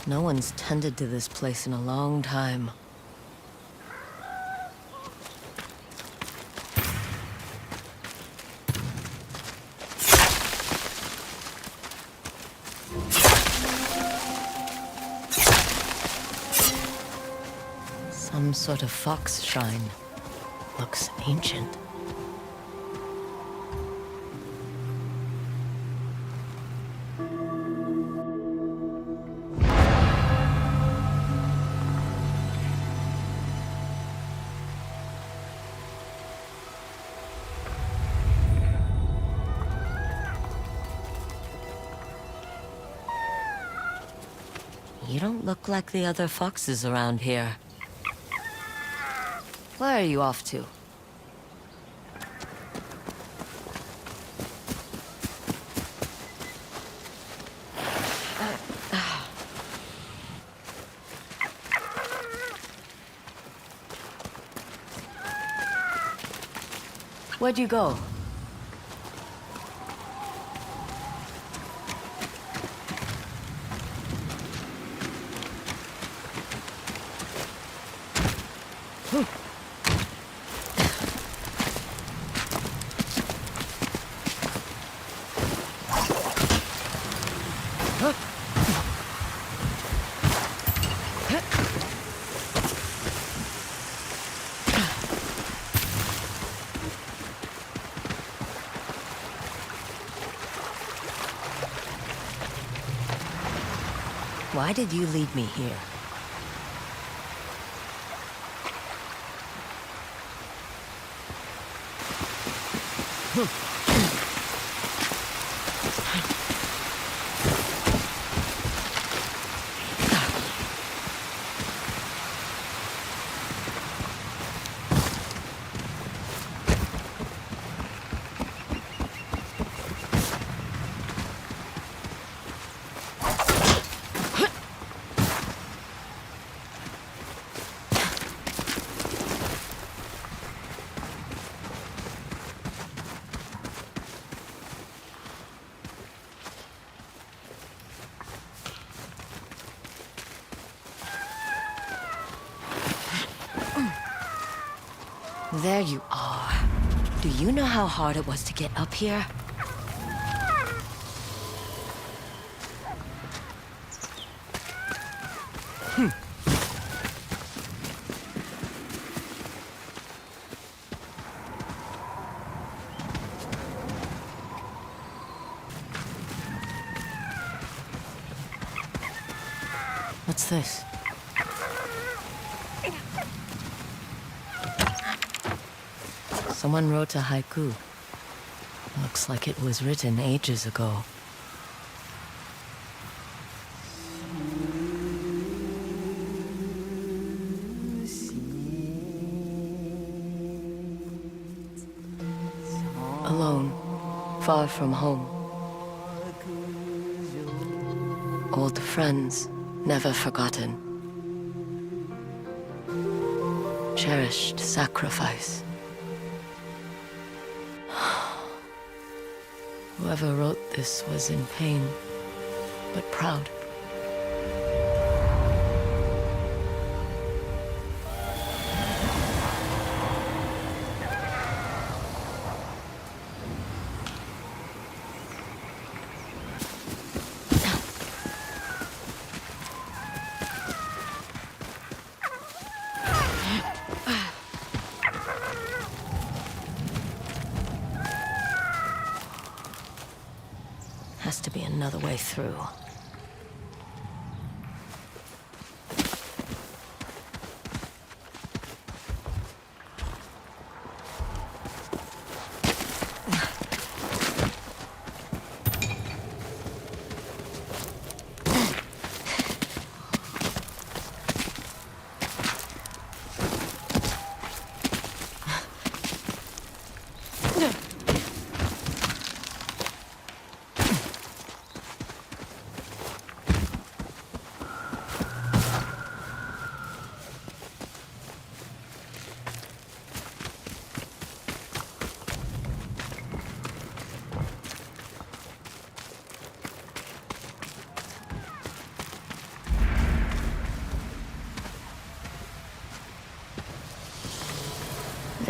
No one's tended to this place in a long time. Some sort of fox shrine. Looks ancient. You don't look like the other foxes around here. Where are you off to? Where'd you go? Why did you lead me here? There you are. Do you know how hard it was to get up here? What's this? Someone wrote a haiku. Looks like it was written ages ago. Alone, far from home. Old friends, never forgotten. Cherished sacrifice. Whoever wrote this was in pain, but proud. Has to be another way through.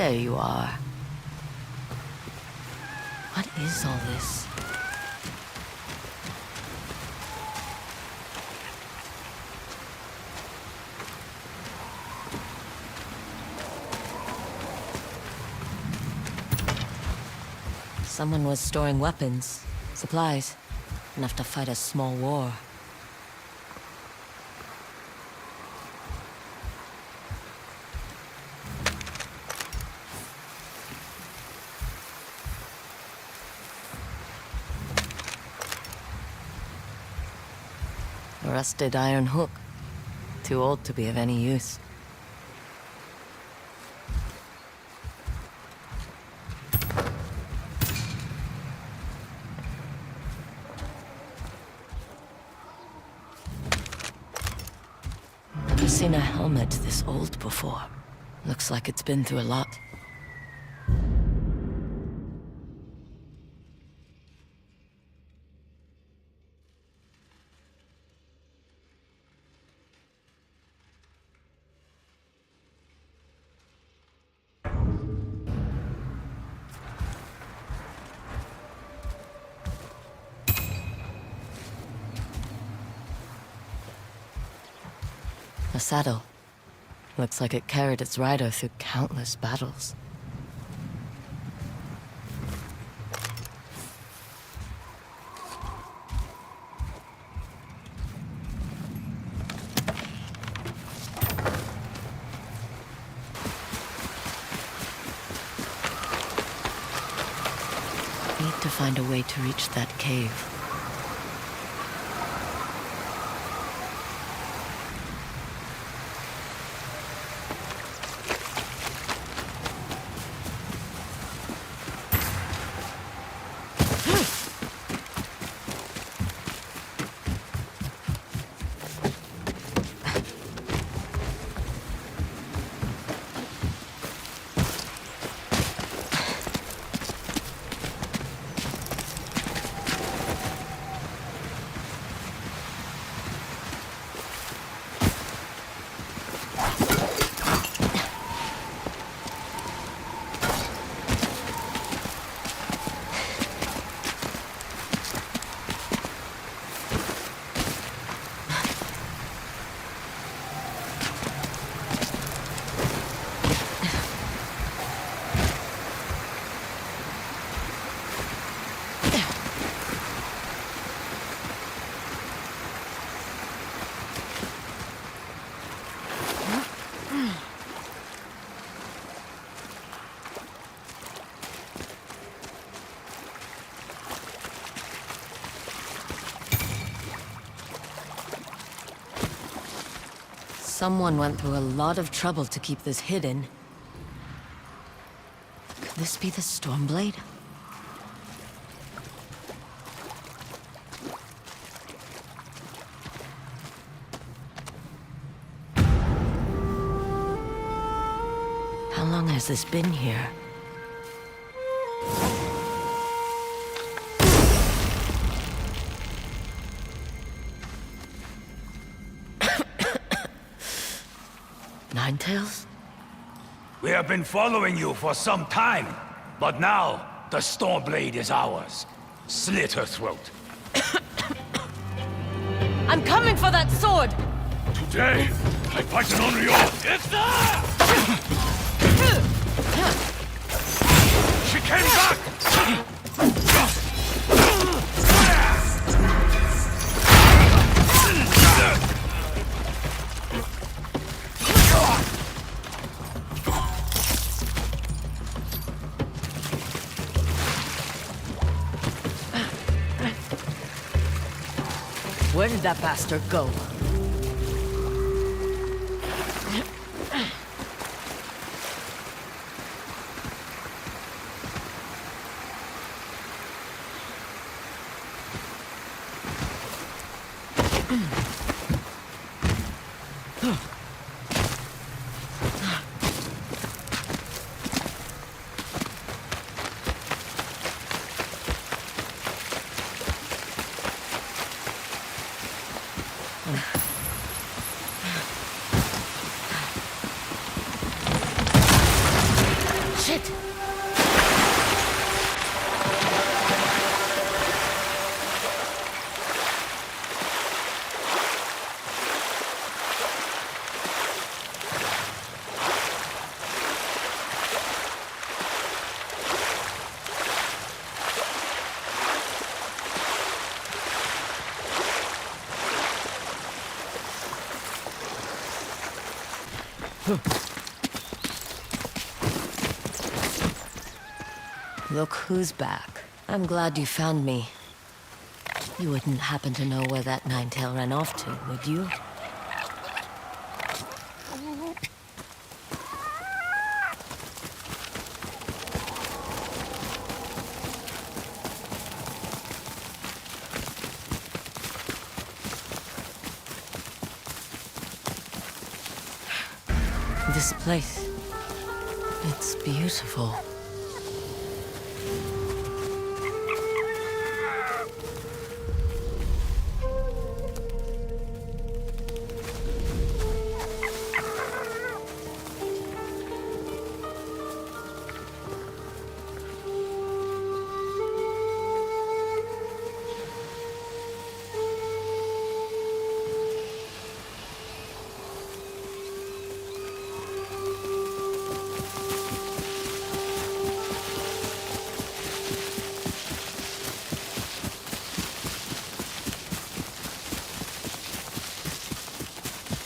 There you are. What is all this? Someone was storing weapons, supplies, enough to fight a small war. A rusted iron hook. Too old to be of any use. Never seen a helmet this old before. Looks like it's been through a lot. A saddle. Looks like it carried its rider through countless battles. Need to find a way to reach that cave. Someone went through a lot of trouble to keep this hidden. Could this be the Stormblade? How long has this been here? Ninetales? We have been following you for some time, but now the Stormblade is ours. Slit her throat. I'm coming for that sword! Today, I fight an honor your... It's there! She came back! Where did that bastard go? Look who's back. I'm glad you found me. You wouldn't happen to know where that nine-tail ran off to, would you? This place, it's beautiful.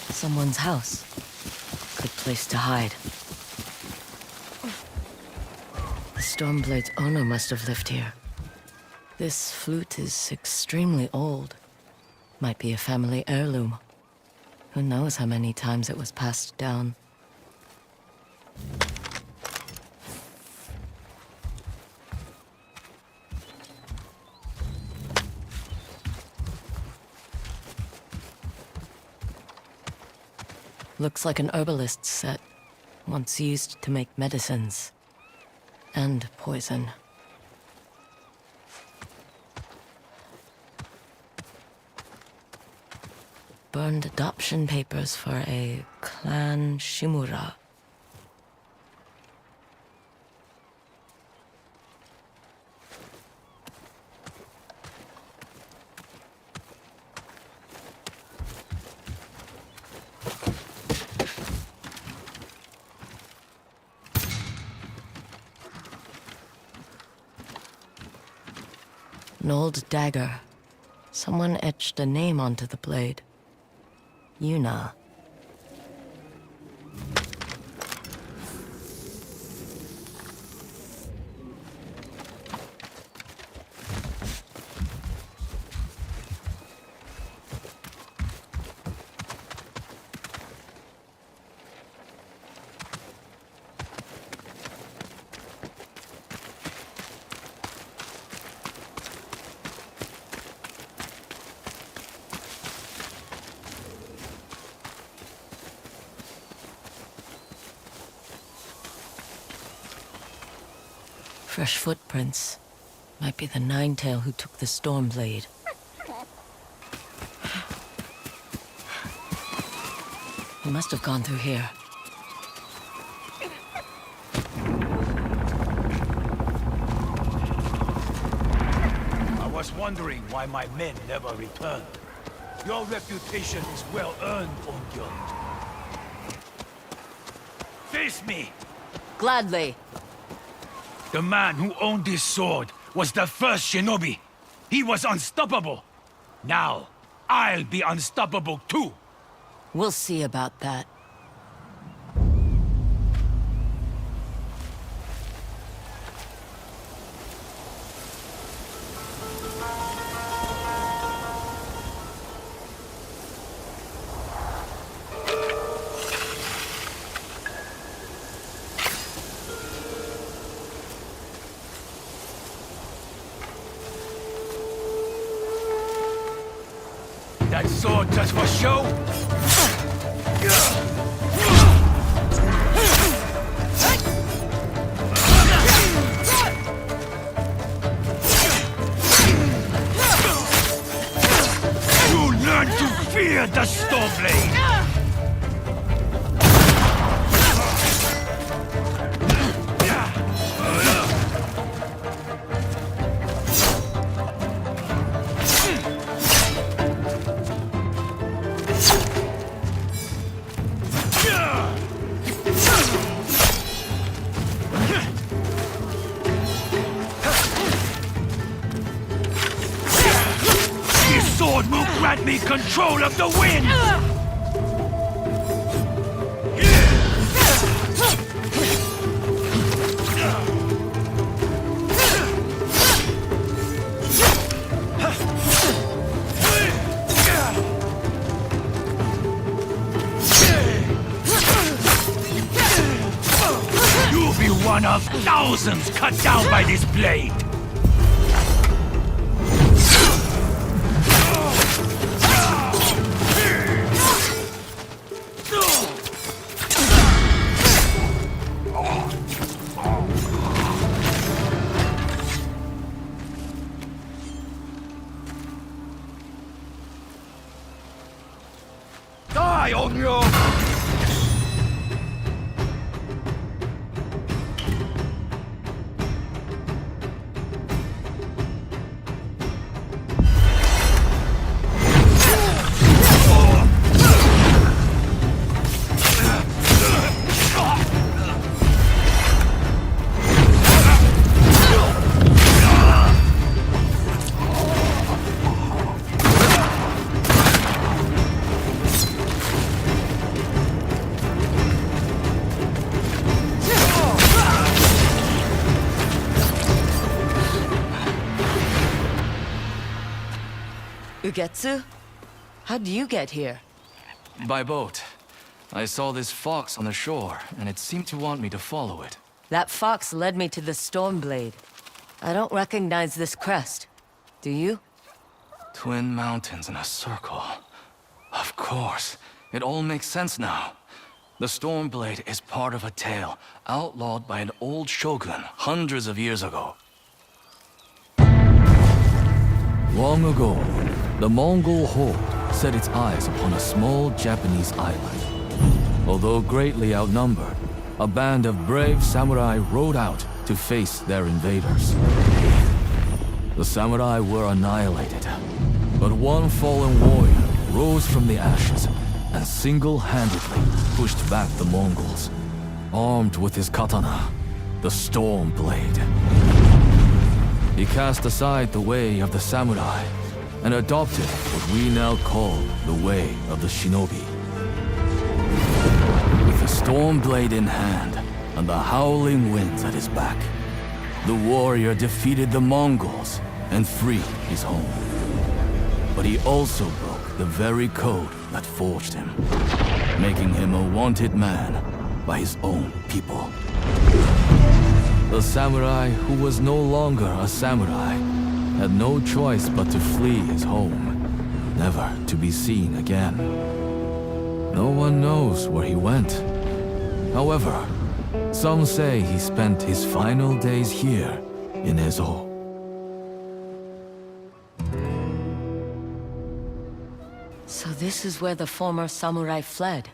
Someone's house. Good place to hide. The Stormblade's owner must have lived here. This flute is extremely old. Might be a family heirloom. Who knows how many times it was passed down. Looks like an herbalist's set, once used to make medicines. And poison. Burned adoption papers for a clan Shimura. An old dagger. Someone etched a name onto the blade. Yuna. Fresh footprints. Might be the Ninetail who took the Stormblade. He must have gone through here. I was wondering why my men never returned. Your reputation is well earned, Ongyo. Face me! Gladly. The man who owned this sword was the first shinobi. He was unstoppable. Now, I'll be unstoppable too. We'll see about that. That sword just for show? You learn to fear the Stormblade! Sword will grant me control of the wind! of thousands cut down by this blade! Die on your... Ugetsu? How'd you get here? By boat. I saw this fox on the shore, and it seemed to want me to follow it. That fox led me to the Stormblade. I don't recognize this crest. Do you? Twin mountains in a circle. Of course. It all makes sense now. The Stormblade is part of a tale outlawed by an old shogun hundreds of years ago. Long ago, the Mongol horde set its eyes upon a small Japanese island. Although greatly outnumbered, a band of brave samurai rode out to face their invaders. The samurai were annihilated, but one fallen warrior rose from the ashes and single-handedly pushed back the Mongols, armed with his katana, the Stormblade. He cast aside the way of the samurai and adopted what we now call the way of the shinobi. With the Stormblade in hand and the howling winds at his back, the warrior defeated the Mongols and freed his home. But he also broke the very code that forged him, making him a wanted man by his own people. The samurai who was no longer a samurai had no choice but to flee his home, never to be seen again. No one knows where he went. However, some say he spent his final days here in Ezo. So this is where the former samurai fled.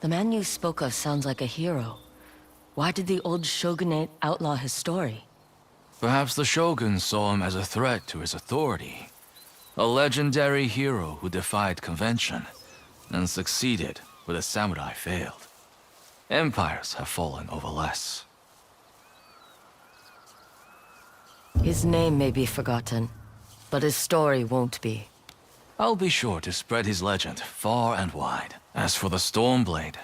The man you spoke of sounds like a hero. Why did the old shogunate outlaw his story? Perhaps the shogun saw him as a threat to his authority. A legendary hero who defied convention and succeeded where the samurai failed. Empires have fallen over less. His name may be forgotten, but his story won't be. I'll be sure to spread his legend far and wide. As for the Stormblade,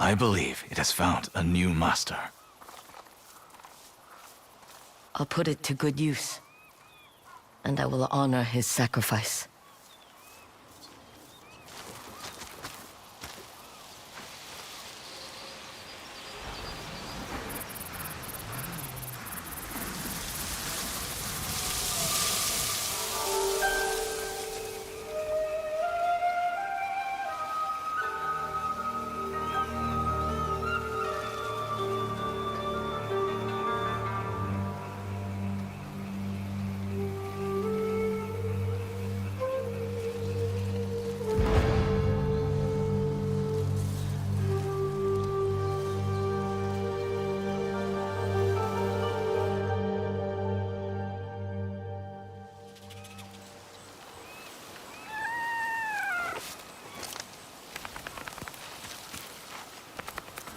I believe it has found a new master. I'll put it to good use, and I will honor his sacrifice.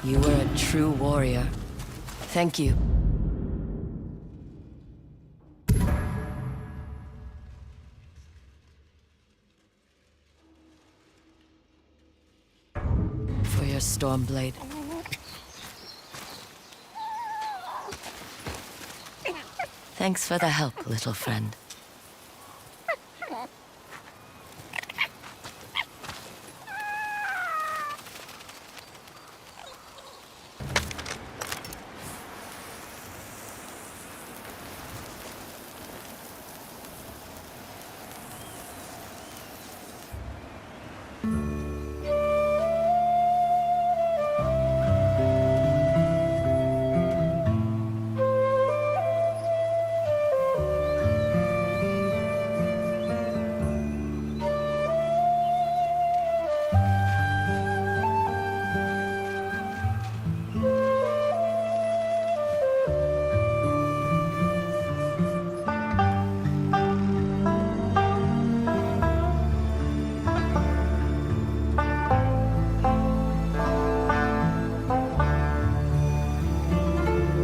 You were a true warrior. Thank you. For your Stormblade. Thanks for the help, little friend.